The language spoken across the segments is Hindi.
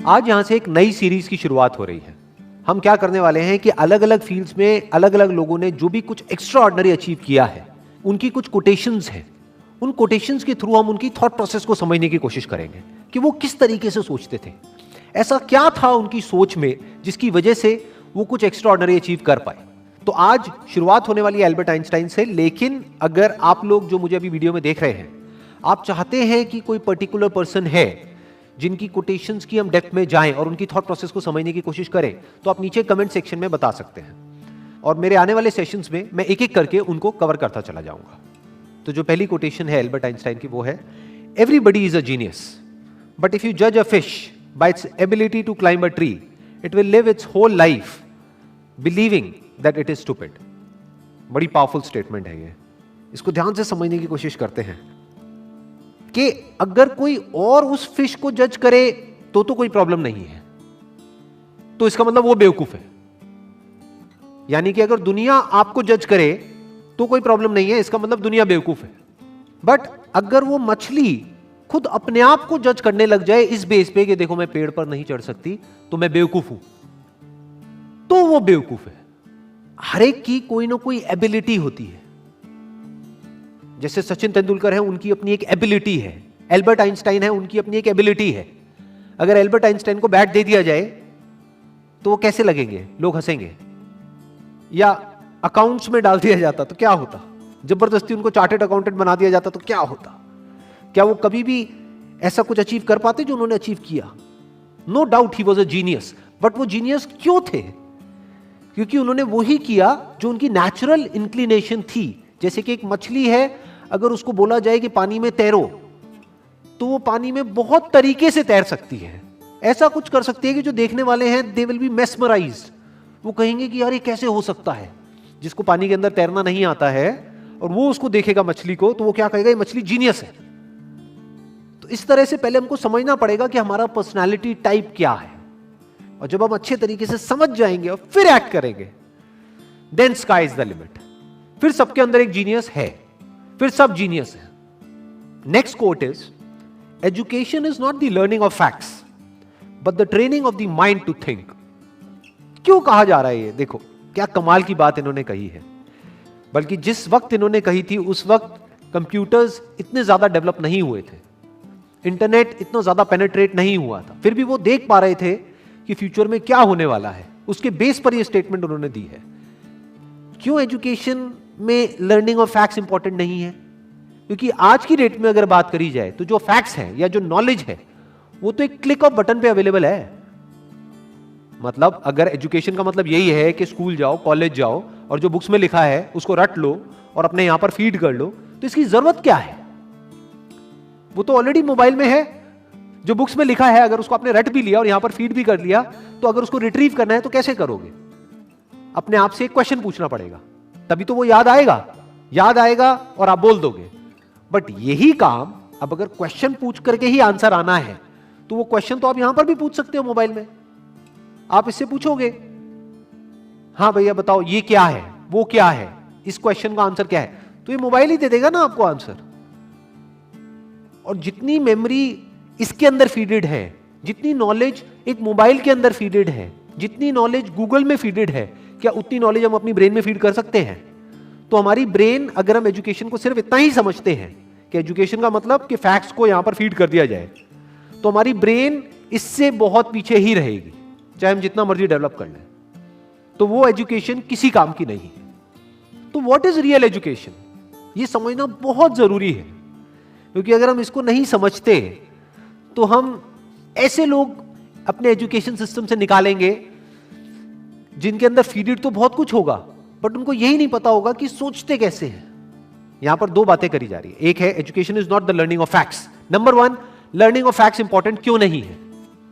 आज यहां से एक नई सीरीज की शुरुआत हो रही है। हम क्या करने वाले हैं कि अलग अलग फील्ड्स में अलग अलग लोगों ने जो भी कुछ एक्स्ट्रा ऑर्डिनरी अचीव किया है, उनकी कुछ कोटेशंस हैं। उन कोटेशंस के थ्रू हम उनकी थॉट प्रोसेस को समझने की कोशिश करेंगे कि वो किस तरीके से सोचते थे, ऐसा क्या था उनकी सोच में जिसकी वजह से वो कुछ एक्स्ट्रा ऑर्डिनरी अचीव कर पाए। तो आज शुरुआत होने वाली है एल्बर्ट आइंस्टाइन से। लेकिन अगर आप लोग जो मुझे अभी वीडियो में देख रहे हैं, आप चाहते हैं कि कोई पर्टिकुलर पर्सन है जिनकी कोटेशंस की हम डेप्थ में जाएं और उनकी थॉट प्रोसेस को समझने की कोशिश करें, तो आप नीचे कमेंट सेक्शन में बता सकते हैं और मेरे आने वाले सेशंस में मैं एक एक करके उनको कवर करता चला जाऊंगा। तो जो पहली कोटेशन है एल्बर्ट आइंस्टाइन की, वो है, everybody is a genius, but if you जज a fish by its ability to climb a tree, it will live its whole life believing that it is stupid. बड़ी पावरफुल स्टेटमेंट है ये, इसको ध्यान से समझने की कोशिश करते हैं कि अगर कोई और उस फिश को जज करे तो कोई प्रॉब्लम नहीं है, तो इसका मतलब वो बेवकूफ है। यानी कि अगर दुनिया आपको जज करे तो कोई प्रॉब्लम नहीं है, इसका मतलब दुनिया बेवकूफ है। बट अगर वो मछली खुद अपने आप को जज करने लग जाए इस बेस पे कि देखो मैं पेड़ पर नहीं चढ़ सकती तो मैं बेवकूफ हूं, तो वो बेवकूफ है। हर एक की कोई ना कोई एबिलिटी होती है। जैसे सचिन तेंदुलकर है, उनकी अपनी एक एबिलिटी है। एल्बर्ट आइंस्टाइन है, उनकी अपनी एक एबिलिटी है। अगर एल्बर्ट आइंस्टाइन को बैट दे दिया जाए तो वो कैसे लगेंगे? लोग हंसेंगे। या अकाउंट्स में डाल दिया जाता तो क्या होता? जबरदस्ती उनको चार्टर्ड अकाउंटेंट बना दिया जाता तो क्या होता? क्या वो कभी भी ऐसा कुछ अचीव कर पाते जो उन्होंने अचीव किया? No doubt he was a genius. But वो जीनियस क्यों थे? क्योंकि उन्होंने वही किया जो उनकी नेचुरल इंक्लिनेशन थी। जैसे कि एक मछली है, अगर उसको बोला जाए कि पानी में तैरो, तो वो पानी में बहुत तरीके से तैर सकती है। ऐसा कुछ कर सकती है कि जो देखने वाले हैं दे विल बी मेस्मराइज्ड। वो कहेंगे कि यार ये कैसे हो सकता है? जिसको पानी के अंदर तैरना नहीं आता है और वो उसको देखेगा मछली को, तो वो क्या कहेगा? ये मछली जीनियस है। तो इस तरह से पहले हमको समझना पड़ेगा कि हमारा पर्सनैलिटी टाइप क्या है, और जब हम अच्छे तरीके से समझ जाएंगे और फिर एक्ट करेंगे, then sky is the limit. फिर सबके अंदर एक जीनियस है, फिर सब जीनियस है। Next quote is, education is not the learning of facts but the training of the mind to think. क्यों कहा जा रहा है ये? देखो क्या कमाल की बात इन्होंने कही है। बल्कि जिस वक्त इन्होंने कही थी उस वक्त कंप्यूटर्स इतने ज्यादा डेवलप नहीं हुए थे, इंटरनेट इतना ज्यादा पेनिट्रेट नहीं हुआ था, फिर भी वो देख पा रहे थे कि फ्यूचर में क्या होने वाला है। उसके बेस पर ये स्टेटमेंट उन्होंने दी है। क्यों एजुकेशन में लर्निंग ऑफ फैक्ट्स इंपॉर्टेंट नहीं है? क्योंकि आज की डेट में अगर बात करी जाए तो जो फैक्ट्स हैं या जो नॉलेज है वो तो एक क्लिक ऑफ बटन पे अवेलेबल है। मतलब अगर एजुकेशन का मतलब यही है कि स्कूल जाओ, कॉलेज जाओ और जो बुक्स में लिखा है उसको रट लो और अपने यहां पर फीड कर लो, तो इसकी जरूरत क्या है? वो तो ऑलरेडी मोबाइल में है। जो बुक्स में लिखा है अगर उसको आपने रट भी लिया और यहां पर फीड भी कर लिया, तो अगर उसको रिट्रीव करना है तो कैसे करोगे? अपने आप से एक क्वेश्चन पूछना पड़ेगा, तभी तो वो याद आएगा और आप बोल दोगे। बट यही काम अब अगर क्वेश्चन पूछ करके ही आंसर आना है, तो वो क्वेश्चन तो आप यहां पर भी पूछ सकते हो मोबाइल में। आप इससे पूछोगे, हाँ भैया बताओ ये क्या है, वो क्या है, इस क्वेश्चन का आंसर क्या है, तो ये मोबाइल ही दे देगा ना आपको आंसर। और जितनी मेमोरी इसके अंदर फीडेड है, जितनी नॉलेज एक मोबाइल के अंदर फीडेड है, जितनी नॉलेज गूगल में फीडेड है, क्या उतनी नॉलेज हम अपनी ब्रेन में फीड कर सकते हैं? तो हमारी ब्रेन, अगर हम एजुकेशन को सिर्फ इतना ही समझते हैं कि एजुकेशन का मतलब कि फैक्ट्स को यहां पर फीड कर दिया जाए, तो हमारी ब्रेन इससे बहुत पीछे ही रहेगी, चाहे हम जितना मर्जी डेवलप कर लें। तो वो एजुकेशन किसी काम की नहीं है। तो व्हाट इज रियल एजुकेशन, ये समझना बहुत जरूरी है। क्योंकि अगर हम इसको नहीं समझते तो हम ऐसे लोग अपने एजुकेशन सिस्टम से निकालेंगे जिनके अंदर फीडेड तो बहुत कुछ होगा, बट उनको यही नहीं पता होगा कि सोचते कैसे हैं। यहां पर दो बातें करी जा रही है। एक है education is not the learning of facts. Number one, learning of facts important क्यों नहीं है?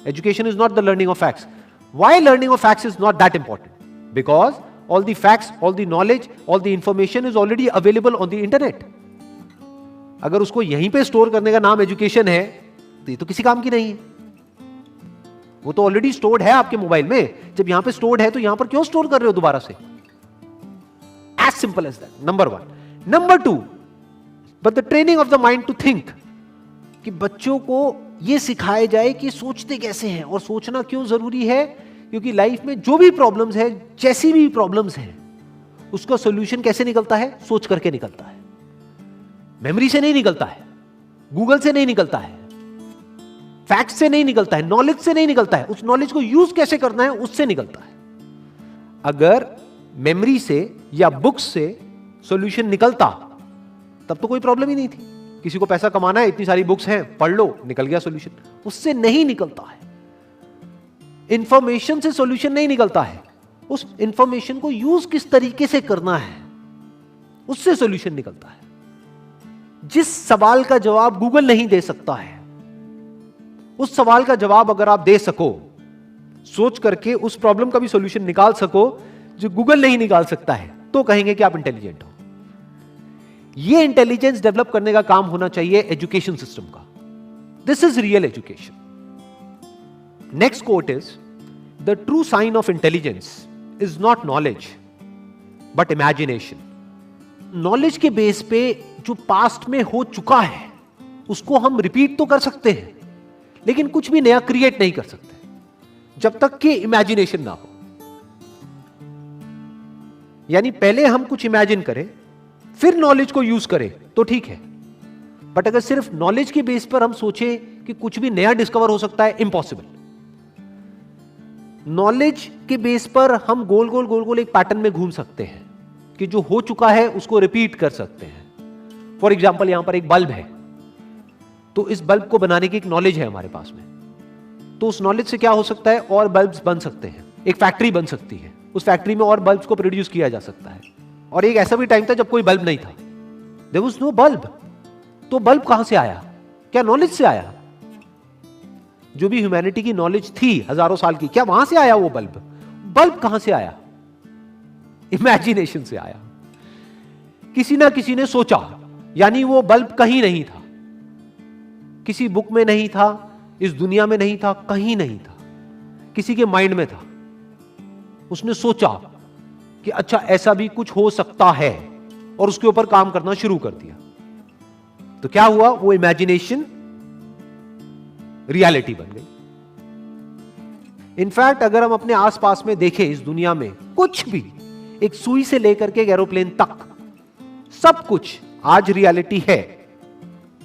Education is not the learning of facts. Why learning of facts is not that important? Because all the facts, all the knowledge, all the information is already available on the internet. अगर उसको यहीं पे स्टोर करने का नाम एजुकेशन है तो ये तो किसी काम की नहीं है। वो तो ऑलरेडी स्टोर्ड है आपके मोबाइल में। जब यहां पे स्टोर्ड है तो यहां पर क्यों स्टोर कर रहे हो दोबारा से? As simple as that, number one. Number two, but the training of the mind to think, कि बच्चों को यह सिखाया जाए कि सोचते कैसे हैं और सोचना क्यों जरूरी है, क्योंकि लाइफ में जो भी प्रॉब्लम्स है, जैसी भी प्रॉब्लम्स हैं, उसका सॉल्यूशन कैसे निकलता है? सोच करके निकलता है। मेमोरी से नहीं निकलता है, गूगल से नहीं निकलता है, फैक्ट से नहीं निकलता है, नॉलेज से नहीं निकलता है। उस नॉलेज को यूज कैसे करना है उससे निकलता है। अगर मेमोरी से या बुक्स से सॉल्यूशन निकलता तब तो कोई प्रॉब्लम ही नहीं थी। किसी को पैसा कमाना है, इतनी सारी बुक्स हैं, पढ़ लो, निकल गया सॉल्यूशन। उससे नहीं निकलता है। इंफॉर्मेशन से सॉल्यूशन नहीं निकलता है, उस इंफॉर्मेशन को यूज किस तरीके से करना है उससे सॉल्यूशन निकलता है। जिस सवाल का जवाब गूगल नहीं दे सकता है, उस सवाल का जवाब अगर आप दे सको, सोच करके उस प्रॉब्लम का भी सॉल्यूशन निकाल सको जो गूगल नहीं निकाल सकता है, तो कहेंगे कि आप इंटेलिजेंट हो। यह इंटेलिजेंस डेवलप करने का काम होना चाहिए एजुकेशन सिस्टम का। This is real education. Next quote is, the true sign of intelligence is not knowledge but imagination. Knowledge के बेस पे जो पास्ट में हो चुका है उसको हम रिपीट तो कर सकते हैं, लेकिन कुछ भी नया क्रिएट नहीं कर सकते जब तक कि इमेजिनेशन ना हो। यानी पहले हम कुछ इमेजिन करें, फिर नॉलेज को यूज करें तो ठीक है, बट अगर सिर्फ नॉलेज के बेस पर हम सोचें कि कुछ भी नया डिस्कवर हो सकता है, इम्पॉसिबल। नॉलेज के बेस पर हम गोल गोल गोल गोल एक पैटर्न में घूम सकते हैं कि जो हो चुका है उसको रिपीट कर सकते हैं। फॉर एग्जाम्पल, यहां पर एक बल्ब है, तो इस बल्ब को बनाने की एक नॉलेज है हमारे पास में, तो उस नॉलेज से क्या हो सकता है, और बल्ब्स बन सकते हैं। एक फैक्ट्री बन सकती है, उस फैक्ट्री में और बल्ब्स को प्रोड्यूस किया जा सकता है। और एक ऐसा भी टाइम था जब कोई बल्ब नहीं था, देयर वाज नो बल्ब। तो बल्ब कहां से आया? क्या नॉलेज से आया? जो भी ह्यूमैनिटी की नॉलेज थी हजारों साल की, क्या वहां से आया वो बल्ब? बल्ब कहां से आया? इमेजिनेशन से आया। किसी ना किसी ने सोचा, यानी वो बल्ब कहीं नहीं था, किसी बुक में नहीं था, इस दुनिया में नहीं था, कहीं नहीं था, किसी के माइंड में था। उसने सोचा कि अच्छा ऐसा भी कुछ हो सकता है, और उसके ऊपर काम करना शुरू कर दिया। तो क्या हुआ? वो इमेजिनेशन रियलिटी बन गई। इनफैक्ट अगर हम अपने आसपास में देखें, इस दुनिया में कुछ भी, एक सुई से लेकर के एक एरोप्लेन तक, सब कुछ आज रियलिटी है।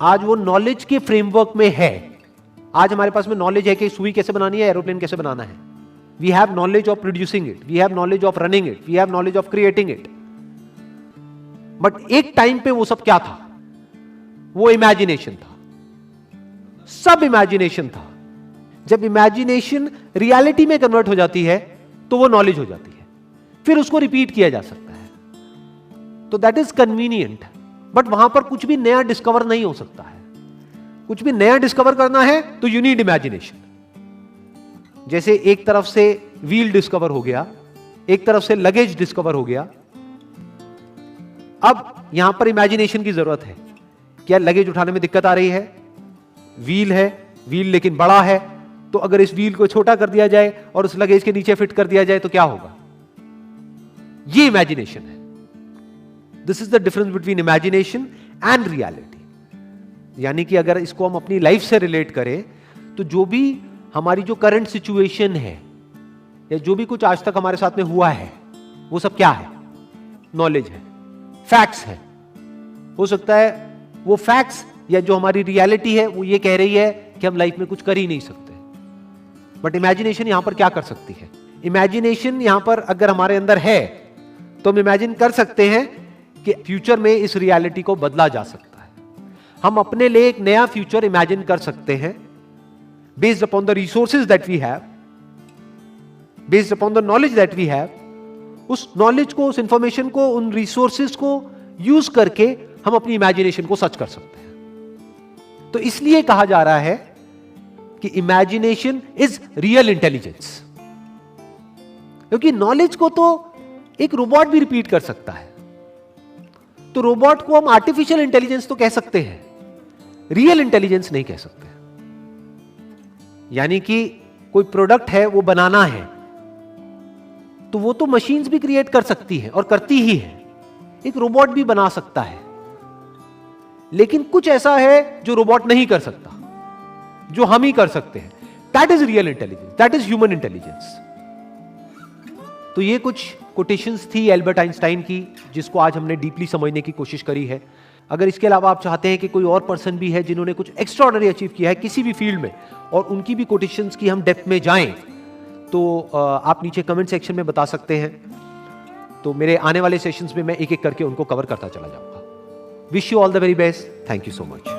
आज वो नॉलेज के फ्रेमवर्क में है। आज हमारे पास में नॉलेज है कि सुई कैसे बनानी है, एरोप्लेन कैसे बनाना है। We have knowledge of producing it, we have knowledge of running it, we have knowledge of creating it. But एक टाइम पे वो सब क्या था? वो इमेजिनेशन था, सब इमेजिनेशन था। जब इमेजिनेशन रियलिटी में कन्वर्ट हो जाती है तो वो नॉलेज हो जाती है, फिर उसको रिपीट किया जा सकता है। तो दैट इज कन्वीनियंट, बट वहां पर कुछ भी नया डिस्कवर नहीं हो सकता है। कुछ भी नया डिस्कवर करना है तो यू नीड इमेजिनेशन। जैसे एक तरफ से व्हील डिस्कवर हो गया, एक तरफ से लगेज डिस्कवर हो गया, अब यहां पर इमेजिनेशन की जरूरत है। क्या लगेज उठाने में दिक्कत आ रही है? व्हील है, व्हील लेकिन बड़ा है, तो अगर इस व्हील को छोटा कर दिया जाए और उस लगेज के नीचे फिट कर दिया जाए तो क्या होगा? ये इमेजिनेशन है। This is the difference between imagination and reality. यानी कि अगर इसको हम अपनी लाइफ से रिलेट करें तो जो भी हमारी जो करंट सिचुएशन है या जो भी कुछ आज तक हमारे साथ में हुआ है, वो सब क्या है? नॉलेज है, फैक्ट्स है। हो सकता है वो फैक्ट्स या जो हमारी रियलिटी है वो ये कह रही है कि हम लाइफ में कुछ कर ही नहीं सकते, बट इमेजिनेशन यहां पर क्या कर सकती है? इमेजिनेशन यहां पर अगर हमारे अंदर है तो हम इमेजिन कर सकते हैं कि फ्यूचर में इस रियलिटी को बदला जा सकता है। हम अपने लिए एक नया फ्यूचर इमेजिन कर सकते हैं based upon the resources that we have, based upon the knowledge that we have. उस नॉलेज को, उस इंफॉर्मेशन को, उन रिसोर्सेज को यूज करके हम अपनी इमेजिनेशन को सच कर सकते हैं। तो इसलिए कहा जा रहा है कि इमेजिनेशन इज रियल इंटेलिजेंस, क्योंकि नॉलेज को तो एक रोबोट भी रिपीट कर सकता है। तो रोबोट को हम आर्टिफिशियल इंटेलिजेंस तो कह सकते हैं, रियल इंटेलिजेंस नहीं कह सकते। यानी कि कोई प्रोडक्ट है, वो बनाना है, तो वो तो मशीन्स भी क्रिएट कर सकती है और करती ही है। एक रोबोट भी बना सकता है, लेकिन कुछ ऐसा है जो रोबोट नहीं कर सकता, जो हम ही कर सकते हैं। That is real intelligence, that is human intelligence. तो ये कुछ कोटेशंस थी एल्बर्ट आइंस्टाइन की, जिसको आज हमने डीपली समझने की कोशिश करी है। अगर इसके अलावा आप चाहते हैं कि कोई और पर्सन भी है जिन्होंने कुछ एक्स्ट्राऑर्डिनरी अचीव किया है किसी भी फील्ड में, और उनकी भी कोटेशंस की हम डेप्थ में जाएं, तो आप नीचे कमेंट सेक्शन में बता सकते हैं। तो मेरे आने वाले सेशंस में मैं एक एक करके उनको कवर करता चला जाऊंगा। Wish you all the very best. Thank you so much.